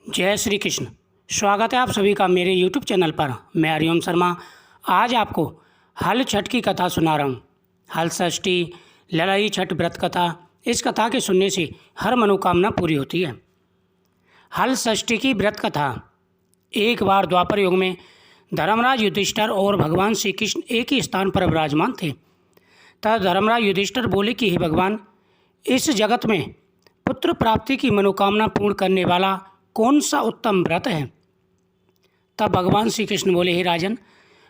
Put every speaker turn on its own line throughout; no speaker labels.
जय श्री कृष्ण। स्वागत है आप सभी का मेरे YouTube चैनल पर। मैं हरिओम शर्मा आज आपको हल छठ की कथा सुना रहा हूँ। हल षष्ठी ललाई छठ व्रत कथा। इस कथा के सुनने से हर मनोकामना पूरी होती है। हल षष्ठी की व्रत कथा। एक बार द्वापर युग में धर्मराज युधिष्ठिर और भगवान श्री कृष्ण एक ही स्थान पर विराजमान थे। तब धर्मराज युधिष्ठिर बोले कि हे भगवान, इस जगत में पुत्र प्राप्ति की मनोकामना पूर्ण करने वाला कौन सा उत्तम व्रत है। तब भगवान श्री कृष्ण बोले, हे राजन,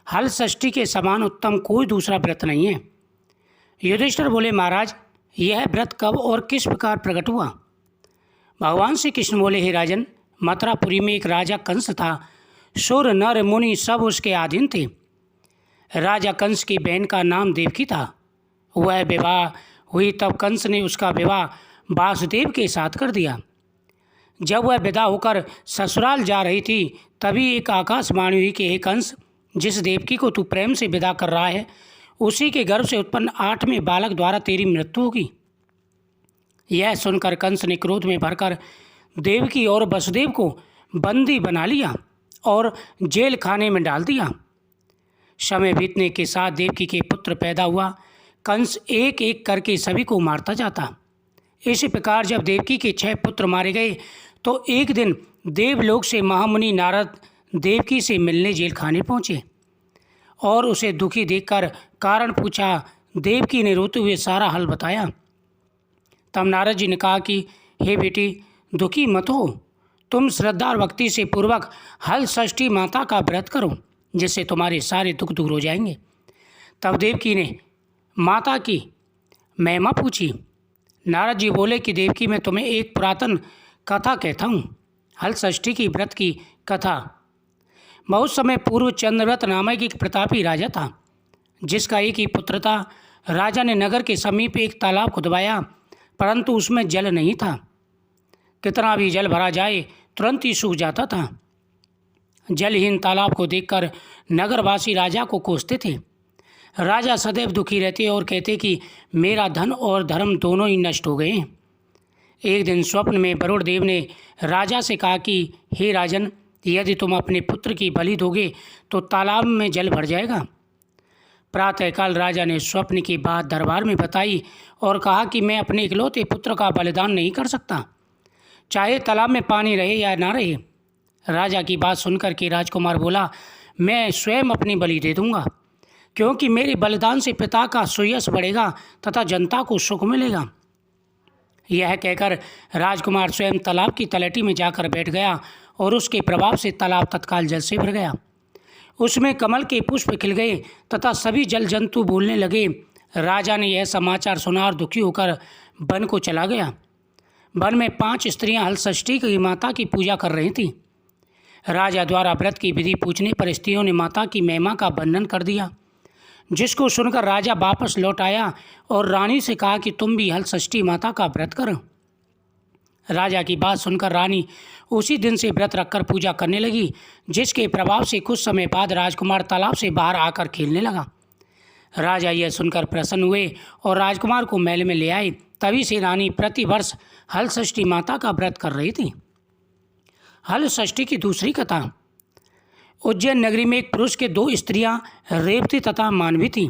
हल षष्ठी के समान उत्तम कोई दूसरा व्रत नहीं है। युधिष्ठिर बोले, महाराज, यह व्रत कब और किस प्रकार प्रकट हुआ। भगवान श्री कृष्ण बोले, हे राजन, मथुरापुरी में एक राजा कंस था। सुर नर मुनि सब उसके अधीन थे। राजा कंस की बहन का नाम देवकी था। वह विवाह हुई तब कंस ने उसका विवाह वासुदेव के साथ कर दिया। जब वह विदा होकर ससुराल जा रही थी तभी एक आकाशवाणी हुई कि हे कंस, जिस देवकी को तू प्रेम से विदा कर रहा है उसी के गर्भ से उत्पन्न 8वें बालक द्वारा तेरी मृत्यु होगी। यह सुनकर कंस ने क्रोध में भरकर देवकी और वसुदेव को बंदी बना लिया और जेल खाने में डाल दिया। समय बीतने के साथ देवकी के पुत्र पैदा हुआ। कंस एक एक करके सभी को मारता जाता। इस प्रकार जब देवकी के 6 पुत्र मारे गए तो एक दिन देवलोक से महामुनि नारद देवकी से मिलने जेल खाने पहुँचे और उसे दुखी देखकर कारण पूछा। देवकी ने रोते हुए सारा हल बताया। तब नारद जी ने कहा कि हे बेटी, दुखी मत हो, तुम श्रद्धा और भक्ति से पूर्वक हल षष्ठी माता का व्रत करो, जिससे तुम्हारे सारे दुख दूर हो जाएंगे। तब देवकी ने माता की महिमा पूछी। नारद जी बोले कि देवकी, मैं तुम्हें एक पुरातन कथा कहता हूँ, हल षष्ठी की व्रत की कथा। बहुत समय पूर्व चंद्रव्रत नामक एक प्रतापी राजा था, जिसका एक ही पुत्र था। राजा ने नगर के समीप एक तालाब खुदवाया, परंतु उसमें जल नहीं था। कितना भी जल भरा जाए तुरंत ही सूख जाता था। जलहीन तालाब को देखकर नगरवासी राजा को कोसते थे। राजा सदैव दुखी रहते और कहते कि मेरा धन और धर्म दोनों ही नष्ट हो गए हैं। एक दिन स्वप्न में वरुण देव ने राजा से कहा कि हे राजन, यदि तुम अपने पुत्र की बलि दोगे तो तालाब में जल भर जाएगा। प्रातःकाल राजा ने स्वप्न की बात दरबार में बताई और कहा कि मैं अपने इकलौते पुत्र का बलिदान नहीं कर सकता, चाहे तालाब में पानी रहे या ना रहे। राजा की बात सुनकर के राजकुमार बोला, मैं स्वयं अपनी बलि दे दूंगा, क्योंकि मेरे बलिदान से पिता का सुयश बढ़ेगा तथा जनता को सुख मिलेगा। यह कहकर राजकुमार स्वयं तालाब की तलहटी में जाकर बैठ गया और उसके प्रभाव से तालाब तत्काल जल से भर गया। उसमें कमल के पुष्प खिल गए तथा सभी जल जंतु बोलने लगे। राजा ने यह समाचार सुना और दुखी होकर वन को चला गया। वन में 5 स्त्रियां हल षष्ठी की माता की पूजा कर रही थीं। राजा द्वारा व्रत की विधि पूछने पर स्त्रियों ने माता की महिमा का वर्णन कर दिया, जिसको सुनकर राजा वापस लौट आया और रानी से कहा कि तुम भी हल षष्ठी माता का व्रत करो। राजा की बात सुनकर रानी उसी दिन से व्रत रखकर पूजा करने लगी, जिसके प्रभाव से कुछ समय बाद राजकुमार तालाब से बाहर आकर खेलने लगा। राजा यह सुनकर प्रसन्न हुए और राजकुमार को महल में ले आए। तभी से रानी प्रतिवर्ष हल षष्ठी माता का व्रत कर रही थी। हल षष्ठी की दूसरी कथा। उज्जैन नगरी में एक पुरुष के 2 स्त्रियां रेवती तथा मानवी थीं।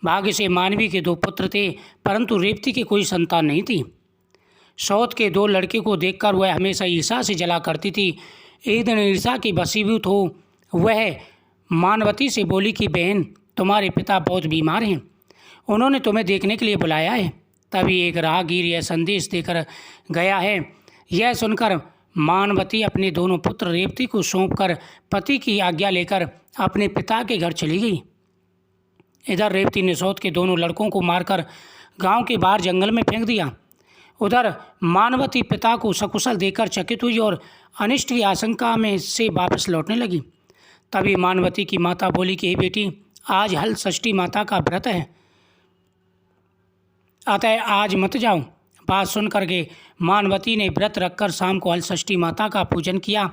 भाग्य से मानवी के 2 पुत्र थे, परंतु रेवती की कोई संतान नहीं थी। सौत के 2 लड़के को देखकर वह हमेशा ईर्ष्या से जला करती थी। एक दिन ईर्ष्या की वशीभूत हो वह मानवती से बोली कि बहन, तुम्हारे पिता बहुत बीमार हैं, उन्होंने तुम्हें देखने के लिए बुलाया है। तभी एक राहगीर यह संदेश देकर गया है। यह सुनकर मानवती अपने दोनों पुत्र रेवती को सौंपकर पति की आज्ञा लेकर अपने पिता के घर चली गई। इधर रेवती ने सौत के दोनों लड़कों को मारकर गांव के बाहर जंगल में फेंक दिया। उधर मानवती पिता को सकुशल देखकर चकित हुई और अनिष्ट की आशंका में से वापस लौटने लगी। तभी मानवती की माता बोली कि हे बेटी, आज हल षष्ठी माता का व्रत है, अतः आज मत जाओ। बात सुन करके मानवती ने व्रत रखकर शाम को हल षष्ठी माता का पूजन किया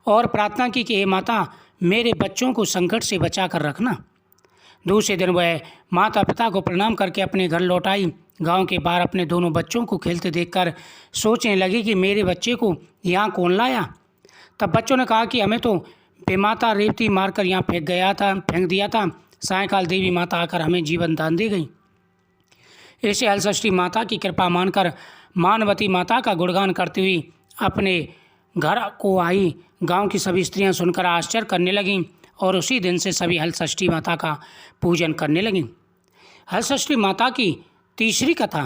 और प्रार्थना की कि हे माता, मेरे बच्चों को संकट से बचा कर रखना। दूसरे दिन वह माता पिता को प्रणाम करके अपने घर लौट आई। गाँव के बाहर अपने दोनों बच्चों को खेलते देखकर सोचने लगी कि मेरे बच्चे को यहाँ कौन लाया। तब बच्चों ने कहा कि हमें तो बेमाता रेवती मारकर यहाँ फेंक दिया था। सायंकाल देवी माता आकर हमें जीवन दान दे गई। ऐसे हलषष्ठी माता की कृपा मानकर मानवती माता का गुणगान करती हुई अपने घर को आई। गांव की सभी स्त्रियां सुनकर आश्चर्य करने लगीं और उसी दिन से सभी हलषष्ठी माता का पूजन करने लगीं। हलषष्ठी माता की तीसरी कथा।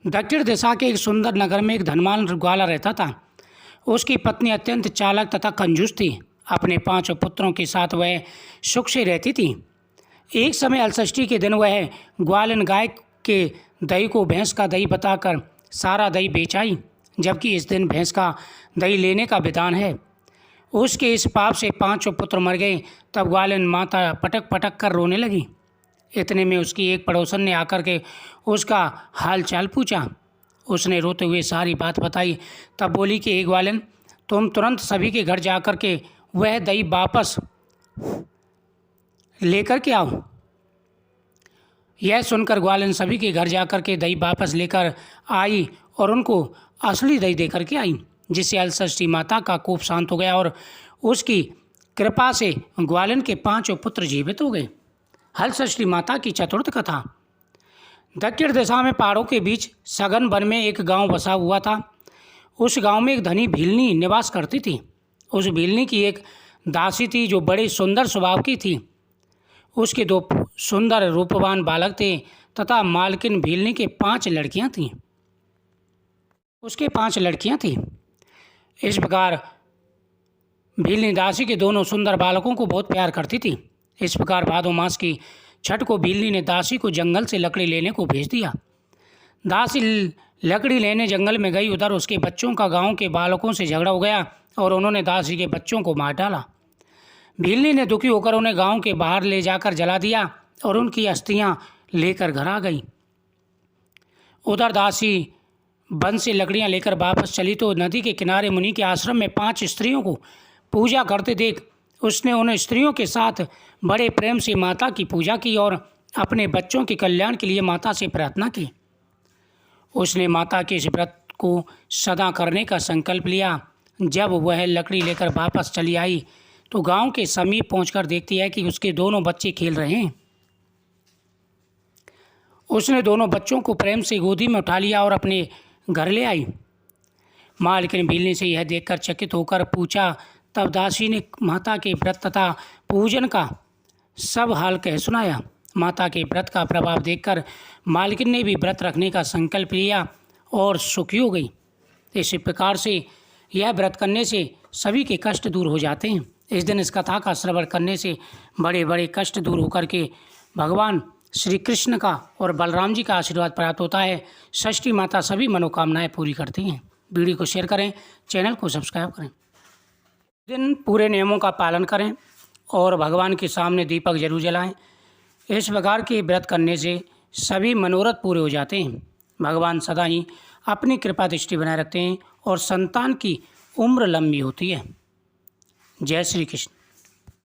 दक्षिण दिशा के एक सुंदर नगर में एक धनवान ग्वाला रहता था। उसकी पत्नी अत्यंत चालाक तथा कंजूस थी। अपने 5 पुत्रों के साथ वह सुख से रहती थी। एक समय हलषष्ठी के दिन वह ग्वालन गाय के दही को भैंस का दही बताकर सारा दही बेच आई, जबकि इस दिन भैंस का दही लेने का विधान है। उसके इस पाप से 5 पुत्र मर गए। तब ग्वालन माता पटक पटक कर रोने लगी। इतने में उसकी एक पड़ोसन ने आकर के उसका हाल चाल पूछा। उसने रोते हुए सारी बात बताई। तब बोली कि हे ग्वालन, तुम तुरंत सभी के घर जाकर के वह दही वापस लेकर के आओ। यह सुनकर ग्वालन सभी के घर जाकर के दही वापस लेकर आई और उनको असली दही देकर के आई, जिससे हलषष्ठी माता का कोप शांत हो गया और उसकी कृपा से ग्वालन के 5 पुत्र जीवित हो गए। हलषष्ठी माता की चतुर्थ कथा। दक्षिण दिशा में पहाड़ों के बीच सघन वन में एक गांव बसा हुआ था। उस गांव में एक धनी भीलनी निवास करती थी। उस भीलनी की एक दासी थी जो बड़े सुंदर स्वभाव की थी। उसके 2 सुंदर रूपवान बालक थे तथा मालकिन भीलनी के 5 लड़कियां थीं। उसके 5 लड़कियां थीं। इस प्रकार भीलनी दासी के दोनों सुंदर बालकों को बहुत प्यार करती थी। इस प्रकार भादो मास की छठ को भीलनी ने दासी को जंगल से लकड़ी लेने को भेज दिया। दासी लकड़ी लेने जंगल में गई। उधर उसके बच्चों का गांव के बालकों से झगड़ा हो गया और उन्होंने दासी के बच्चों को मार डाला। भीलनी ने दुखी होकर उन्हें गांव के बाहर ले जाकर जला दिया और उनकी अस्थियां लेकर घर आ गई। उधर दासी वन से लकड़ियां लेकर वापस चली तो नदी के किनारे मुनि के आश्रम में 5 स्त्रियों को पूजा करते देख उसने उन स्त्रियों के साथ बड़े प्रेम से माता की पूजा की और अपने बच्चों के कल्याण के लिए माता से प्रार्थना की। उसने माता के इस व्रत को सदा करने का संकल्प लिया। जब वह लकड़ी लेकर वापस चली आई तो गांव के समीप पहुंचकर देखती है कि उसके दोनों बच्चे खेल रहे हैं। उसने दोनों बच्चों को प्रेम से गोदी में उठा लिया और अपने घर ले आई। मालकिन भीलनी से यह देखकर चकित होकर पूछा। तब दासी ने माता के व्रत तथा पूजन का सब हाल कह सुनाया। माता के व्रत का प्रभाव देखकर मालकिन ने भी व्रत रखने का संकल्प लिया और सुखी हो गई। इसी प्रकार से यह व्रत करने से सभी के कष्ट दूर हो जाते हैं। इस दिन इस कथा का श्रवण करने से बड़े बड़े कष्ट दूर होकर के भगवान श्री कृष्ण का और बलराम जी का आशीर्वाद प्राप्त होता है। षष्ठी माता सभी मनोकामनाएं पूरी करती हैं। वीडियो को शेयर करें, चैनल को सब्सक्राइब करें। दिन पूरे नियमों का पालन करें और भगवान के सामने दीपक जरूर जलाएं। इस प्रकार के व्रत करने से सभी मनोरथ पूरे हो जाते हैं। भगवान सदा ही अपनी कृपा दृष्टि बनाए रखते हैं और संतान की उम्र लंबी होती है। जय श्री कृष्ण।